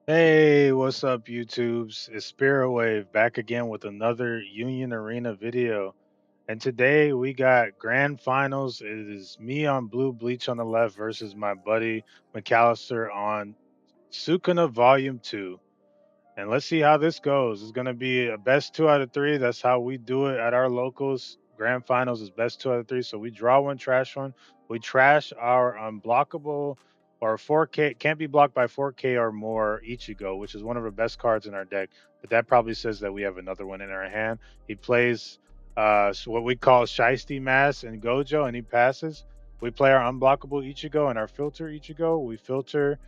Hey, what's up, YouTubes? It's Spirit Wave back again with another Union Arena video. And today we got grand finals. It is me on blue, Bleach on the left versus my buddy McAllister on Sukuna Volume 2. And let's see how this goes. It's going to be a best 2 out of 3. That's how we do it at our locals. Grand finals is best 2 out of 3. So we draw one, trash one. We trash our unblockable or 4K, can't be blocked by 4K or more Ichigo, which is one of the best cards in our deck. But that probably says that we have another one in our hand. He plays what we call Shiesty Mass and Gojo, and he passes. We play our unblockable Ichigo and our filter Ichigo. We filter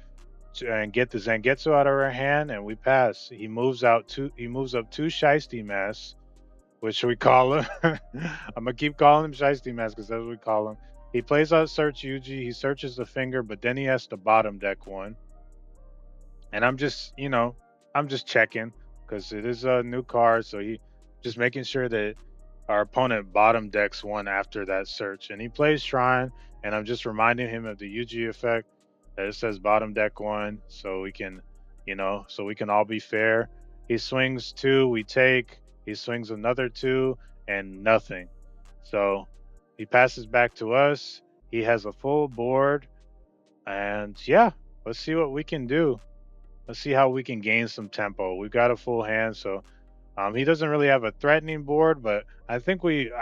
and get the Zangetsu out of our hand, and we pass. He moves out two. He moves up two Shiesty Mass, which we call him. I'm gonna keep calling him Shiesty Mass because that's what we call him. He plays out Search Yuji. He searches the finger, but then he has to bottom deck one. And I'm just checking because it is a new card, so he just making sure that our opponent bottom decks one after that search. And he plays Shrine, and I'm just reminding him of the Yuji effect that it says bottom deck one, so we can, so we can all be fair. He swings two, we take. He swings another two, and nothing. So he passes back to us. He has a full board, and yeah, let's see what we can do. Let's see how we can gain some tempo. We've got a full hand, so he doesn't really have a threatening board, but I think we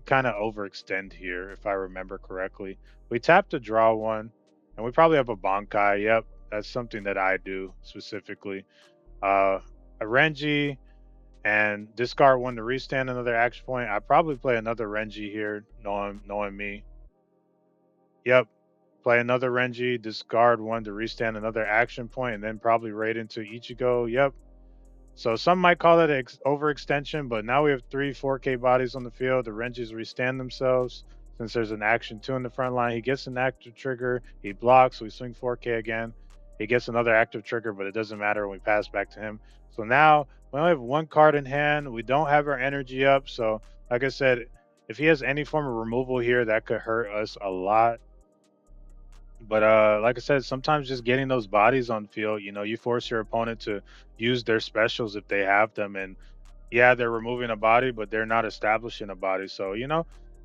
kind of overextend here, if I remember correctly. We tap to draw one, and we probably have a Bankai. Yep, that's something that I do specifically. Uh, a Renji and discard one to restand another action point. I probably play another Renji here, knowing me. Yep, play another Renji, discard one to restand another action point, and then probably raid into Ichigo. Yep. So some might call it an overextension, but now we have three 4K bodies on the field. The Renjis restand themselves since there's an action two in the front line. He gets an active trigger. He blocks. We swing 4K again. He gets another active trigger, but it doesn't matter when we pass back to him. So now we only have one card in hand. We don't have our energy up. So, like I said, if he has any form of removal here, that could hurt us a lot. But like I said, sometimes just getting those bodies on field, you force your opponent to use their specials if they have them. And yeah, they're removing a body, but they're not establishing a body. So,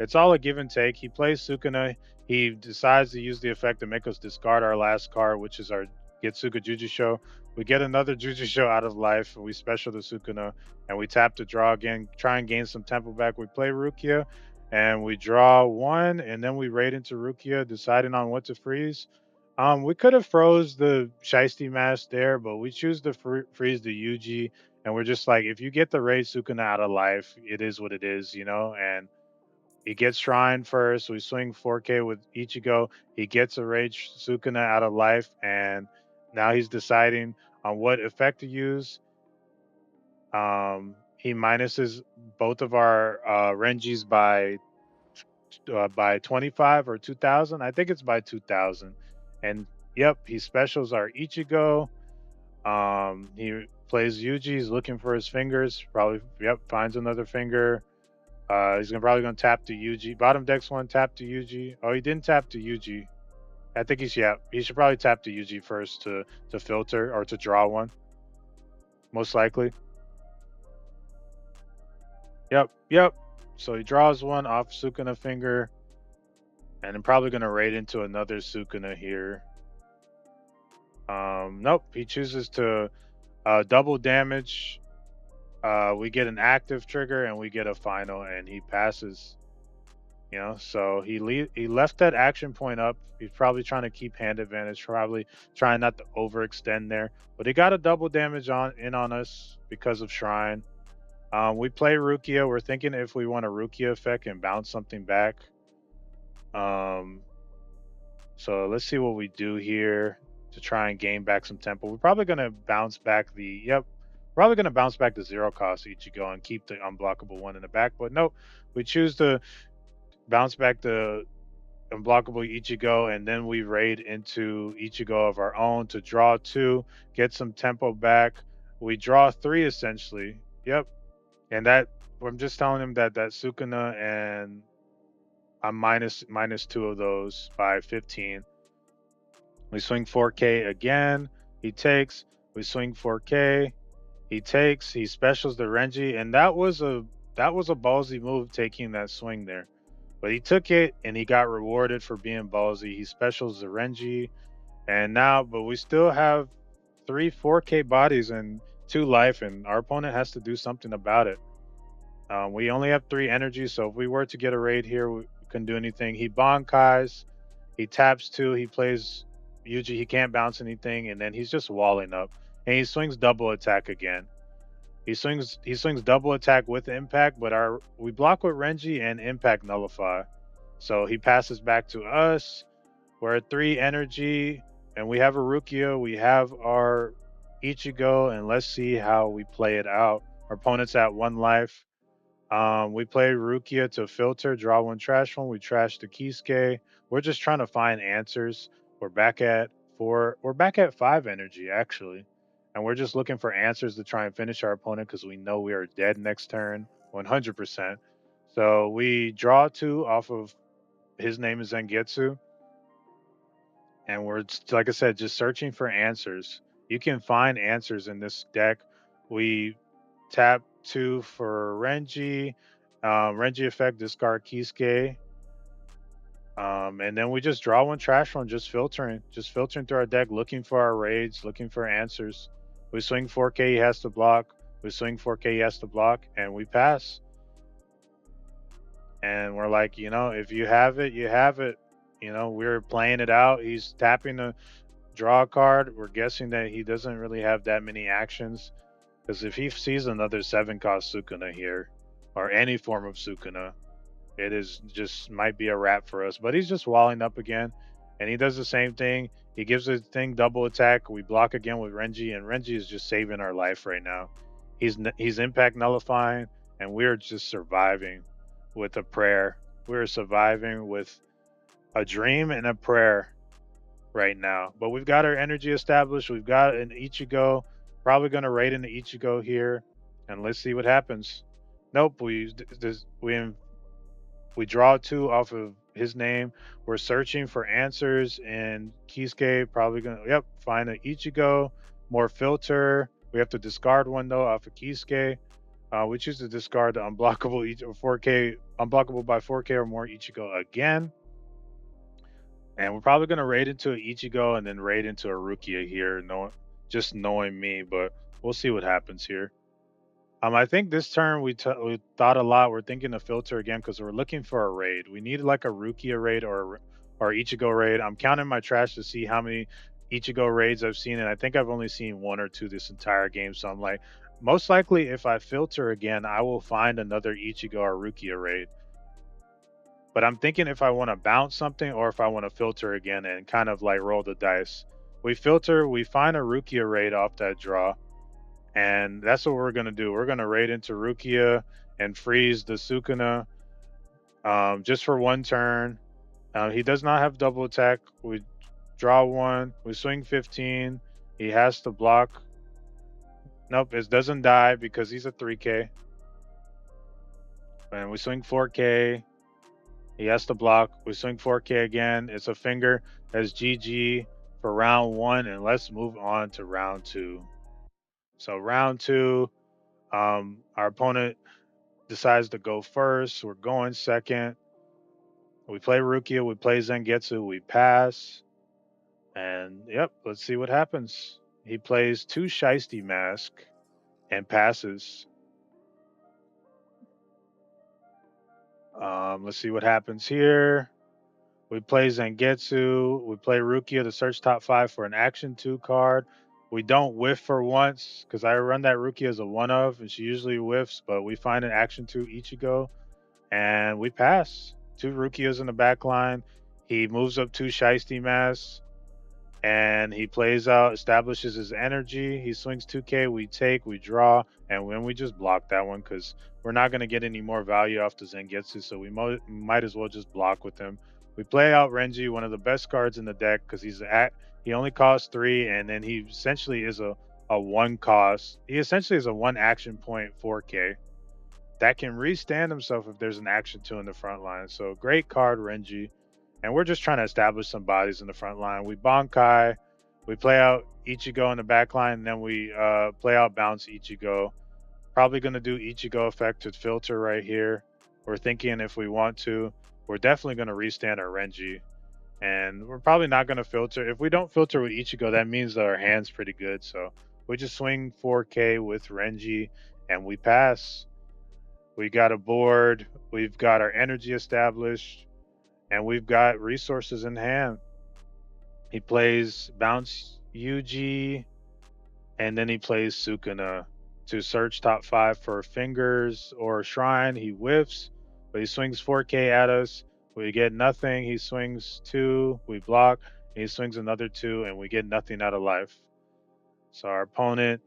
it's all a give and take. He plays Sukuna. He decides to use the effect to make us discard our last card, which is our Getsuga Jujisho. We get another Jujisho out of life. We special the Sukuna, and we tap to draw again, try and gain some tempo back. We play Rukia, and we draw one, and then we raid into Rukia, deciding on what to freeze. We could have froze the Shiesty Mask there, but we choose to freeze the Yuji, and we're just like, if you get the raid Sukuna out of life, it is what it is, and he gets Shrine first. We swing 4K with Ichigo. He gets a Rage Sukuna out of life, and now he's deciding on what effect to use. He minuses both of our Renjis by 25 or 2000. I think it's by 2000. And yep, he specials our Ichigo. He plays Yuji. He's looking for his fingers. Probably, yep, finds another finger. He's probably gonna tap to Yuji. Bottom decks one, tap to Yuji. Oh, he didn't tap to Yuji. I think he should probably tap to Yuji first to filter or to draw one, most likely. Yep, yep. So he draws one off Sukuna finger, and I'm probably gonna raid into another Sukuna here. Nope, he chooses to double damage. We get an active trigger and we get a final, and he passes. So he left that action point up. He's probably trying to keep hand advantage, probably trying not to overextend there. But he got a double damage on us because of Shrine. We play Rukia. We're thinking if we want a Rukia effect and bounce something back. Um, so let's see what we do here to try and gain back some tempo. We're probably gonna bounce back probably gonna bounce back the zero cost Ichigo and keep the unblockable one in the back. But nope, we choose to bounce back the unblockable Ichigo, and then we raid into Ichigo of our own to draw two, get some tempo back. We draw three essentially. Yep, and that I'm just telling him that Sukuna, and I'm minus two of those by 15. We swing 4K again. He takes. We swing 4K. He takes, he specials the Renji, and that was a ballsy move taking that swing there. But he took it and he got rewarded for being ballsy. He specials the Renji, and now, but we still have three 4K bodies and two life, and our opponent has to do something about it. We only have three energy, so if we were to get a raid here, we couldn't do anything. He Bankais, he taps two, he plays Yuji, he can't bounce anything, and then he's just walling up. And he swings double attack again. He swings double attack with impact, but our we block with Renji and impact nullify. So he passes back to us. We're at three energy, and we have a Rukia. We have our Ichigo, and let's see how we play it out. Our opponent's at one life. We play Rukia to filter, draw one, trash one. We trash the Kisuke. We're just trying to find answers. We're back at four. We're back at five energy actually, and we're just looking for answers to try and finish our opponent because we know we are dead next turn, 100%. So we draw two off of his name is Zangetsu, and we're like I said, just searching for answers. You can find answers in this deck. We tap two for Renji. Renji effect, discard Kisuke. And then we just draw one, trash one, just filtering through our deck, looking for our raids, looking for answers. We swing 4K, he has to block. We swing 4K, he has to block, and we pass. And we're like, if you have it, you have it. We're playing it out. He's tapping the draw card. We're guessing that he doesn't really have that many actions. Because if he sees another 7-cost Sukuna here, or any form of Sukuna, it is just might be a wrap for us. But he's just walling up again, and he does the same thing. He gives the thing double attack. We block again with Renji, and Renji is just saving our life right now. He's impact nullifying, and we're just surviving with a prayer. We're surviving with a dream and a prayer right now. But we've got our energy established. We've got an Ichigo. Probably going to raid into Ichigo here, and let's see what happens. Nope, we draw two off of his name. We're searching for answers, and Kisuke probably gonna find an Ichigo. More filter. We have to discard one though off of Kisuke. We choose to discard the unblockable 4K, unblockable by 4K or more Ichigo again. And we're probably gonna raid into an Ichigo and then raid into a Rukia here, just knowing me, but we'll see what happens here. I think this turn we thought a lot. We're thinking of filter again because we're looking for a raid. We need like a Rukia raid or Ichigo raid. I'm counting my trash to see how many Ichigo raids I've seen, and I think I've only seen one or two this entire game. So I'm like, most likely if I filter again, I will find another Ichigo or Rukia raid. But I'm thinking if I want to bounce something or if I want to filter again and kind of like roll the dice. We filter, we find a Rukia raid off that draw. And that's what we're going to do. We're going to raid into Rukia and freeze the Sukuna just for one turn. He does not have double attack. We draw one. We swing 15. He has to block. Nope, it doesn't die because he's a 3K. And we swing 4K. He has to block. We swing 4K again. It's a finger. That's GG for round one. And let's move on to round two. So round two, our opponent decides to go first. We're going second. We play Rukia. We play Zangetsu. We pass. And let's see what happens. He plays two Shiesty Mask and passes. Let's see what happens here. We play Zangetsu. We play Rukia to search top 5 for an Action 2 card. We don't whiff for once because I run that Rukia as a 1-of, and she usually whiffs, but we find an Action 2 Ichigo, and we pass. Two Rukias in the back line. He moves up two Shiesty Masks, and he plays out, establishes his energy. He swings 2K. We take, we draw, and then we just block that one because we're not going to get any more value off the Zangetsu, so we might as well just block with him. We play out Renji, one of the best cards in the deck because he only costs 3, and then he essentially is a 1 cost. He essentially is a 1 action point 4K that can restand himself if there's an action 2 in the front line. So great card, Renji. And we're just trying to establish some bodies in the front line. We Bankai. We play out Ichigo in the back line, and then we play out bounce Ichigo. Probably going to do Ichigo effect to filter right here. We're thinking if we want to, we're definitely going to restand our Renji. And we're probably not going to filter. If we don't filter with Ichigo, that means that our hand's pretty good. So we just swing 4K with Renji and we pass. We got a board, we've got our energy established, and we've got resources in hand. He plays bounce Yuji, and then he plays Sukuna to search top five for fingers or shrine. He whiffs, but he swings 4K at us. We get nothing. He swings two, we block, and he swings another two, and we get nothing out of life. So our opponent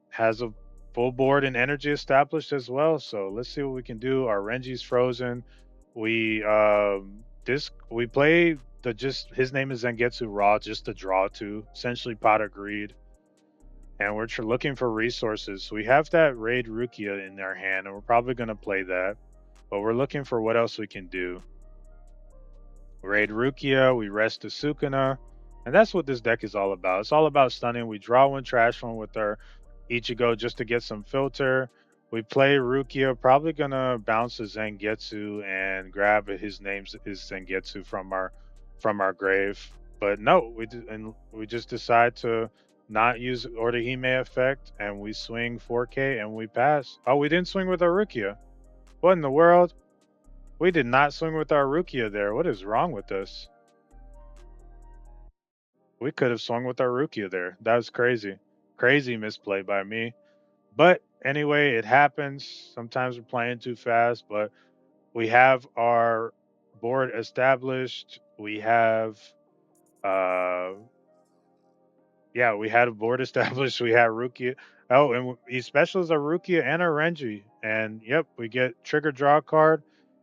has a full board and energy established as well. So let's see what we can do. Our Renji's frozen. We play the just his name is Zangetsu Raw, just to draw to essentially pot of greed, and we're looking for resources. We have that Raid Rukia in our hand, and we're probably going to play that. But we're looking for what else we can do. Raid Rukia, we rest the Sukuna, and that's what this deck is all about. It's all about stunning. We draw one, trash one with our Ichigo just to get some filter. We play Rukia, probably gonna bounce a Zangetsu and grab his name is Zangetsu from our grave. But no, we just decide to not use Orihime effect, and we swing 4K and we pass. Oh, we didn't swing with our Rukia. What in the world? We did not swing with our Rukia there. What is wrong with us? We could have swung with our Rukia there. That was crazy. Crazy misplay by me. But anyway, it happens. Sometimes we're playing too fast, but we have our board established. We have uh yeah, we had a board established. We had Rukia. Oh, and he specials a Rukia and a Renji. And yep, we get trigger draw card.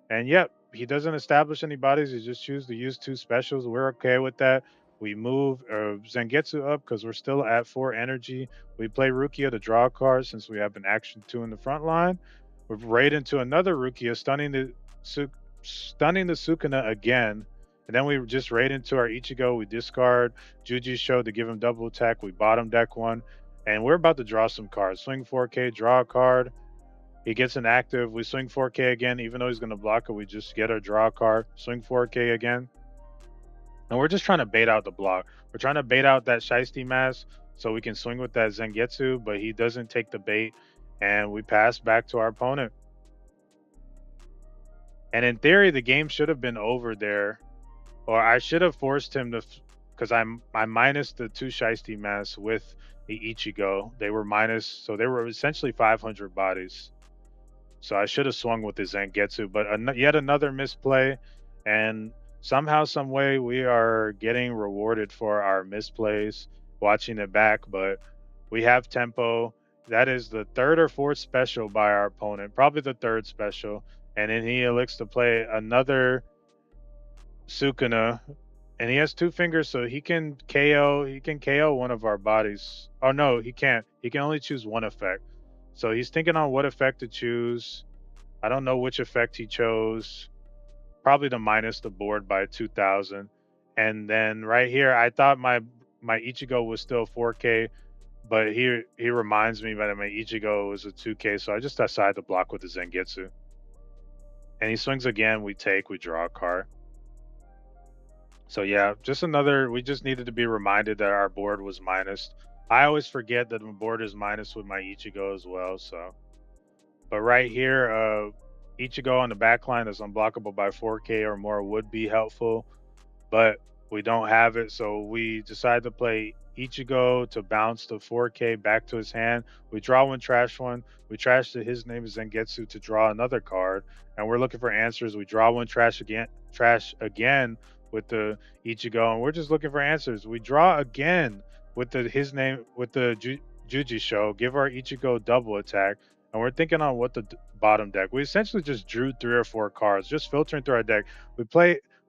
And yep, he doesn't establish any bodies. He just chooses to use two specials. We're okay with that. We move Zangetsu up because we're still at 4 energy. We play Rukia to draw a card since we have an action 2 in the front line. We're right into another Rukia, stunning the Sukuna again. And then we just raid into our Ichigo. We discard Juji's show to give him double attack. We bottom deck one. And we're about to draw some cards. Swing 4K, draw a card. He gets an active. We swing 4K again. Even though he's going to block it, we just get our draw card. Swing 4K again. And we're just trying to bait out the block. We're trying to bait out that Shiesty Mask so we can swing with that Zangetsu, but he doesn't take the bait. And we pass back to our opponent. And in theory, the game should have been over there, or I should have forced him to, because I minus the two Shiesty Masks with the Ichigo. They were minus, so they were essentially 500 bodies. So I should have swung with the Zangetsu, but yet another misplay, and somehow, some way, we are getting rewarded for our misplays. Watching it back, but we have tempo. That is the third or fourth special by our opponent, probably the third special, and then he elects to play another Sukuna, and he has two fingers, so he can KO. He can KO one of our bodies. Oh no, he can't. He can only choose one effect. So he's thinking on what effect to choose. I don't know which effect he chose. Probably to minus the board by 2,000. And then right here, I thought my Ichigo was still 4K, but he reminds me that my Ichigo was a 2K, so I just decided to block with the Zangetsu. And he swings again. We draw a card. So yeah, just another. We just needed to be reminded that our board was minus. I always forget that my board is minus with my Ichigo as well. So, but right here, Ichigo on the back line is unblockable by 4K or more would be helpful, but we don't have it. So we decided to play Ichigo to bounce the 4K back to his hand. We draw one, trash one. We trash the his name is Zangetsu to draw another card, and we're looking for answers. We draw one, trash again with the Ichigo, and we're just looking for answers. We draw again with the his name with the Juji show. Give our Ichigo double attack, and we're thinking on what the bottom deck. We essentially just drew 3 or 4 cards, just filtering through our deck.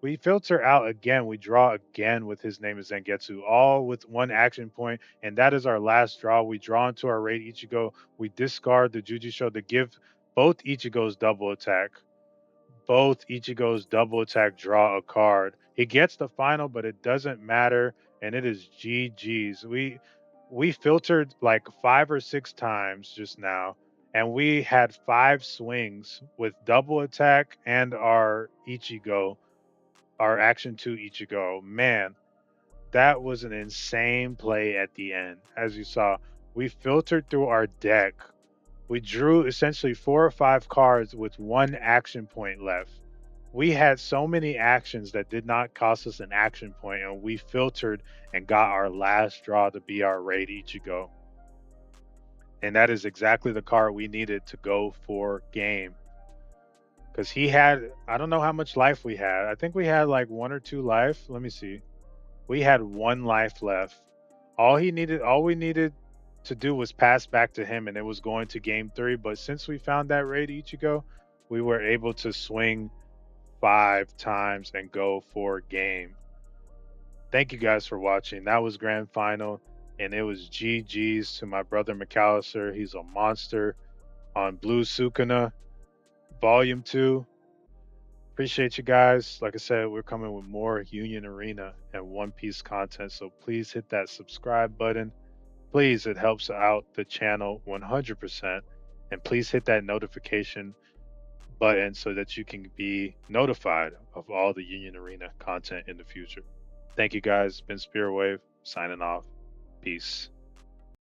We filter out again. We draw again with his name is Zangetsu, all with one action point, and that is our last draw. We draw into our raid Ichigo. We discard the Juji show to give both Ichigos double attack. Both Ichigos double attack draw a card. He gets the final, but it doesn't matter. and it is GG's. We filtered like 5 or 6 times just now, and we had 5 swings with double attack and our Ichigo, our action 2 Ichigo. Man, that was an insane play at the end. As you saw, we filtered through our deck. We drew essentially 4 or 5 cards with one action point left. We had so many actions that did not cost us an action point, and we filtered and got our last draw to be our raid Ichigo. And that is exactly the card we needed to go for game. Because he had, I don't know how much life we had. I think we had like 1 or 2 life. Let me see. We had 1 life left. All we needed to do was pass back to him, and it was going to game 3. But since we found that raid Ichigo, we were able to swing 5 times and go for game. Thank you guys for watching. That was grand final, and it was GG's to my brother McAllister. He's a monster on Blue Sukuna Volume 2. Appreciate you guys. Like I said, we're coming with more Union Arena and One Piece content, so please hit that subscribe button. Please, it helps out the channel 100%. And please hit that notification button so that you can be notified of all the Union Arena content in the future. Thank you guys. Been Spearwave signing off. Peace.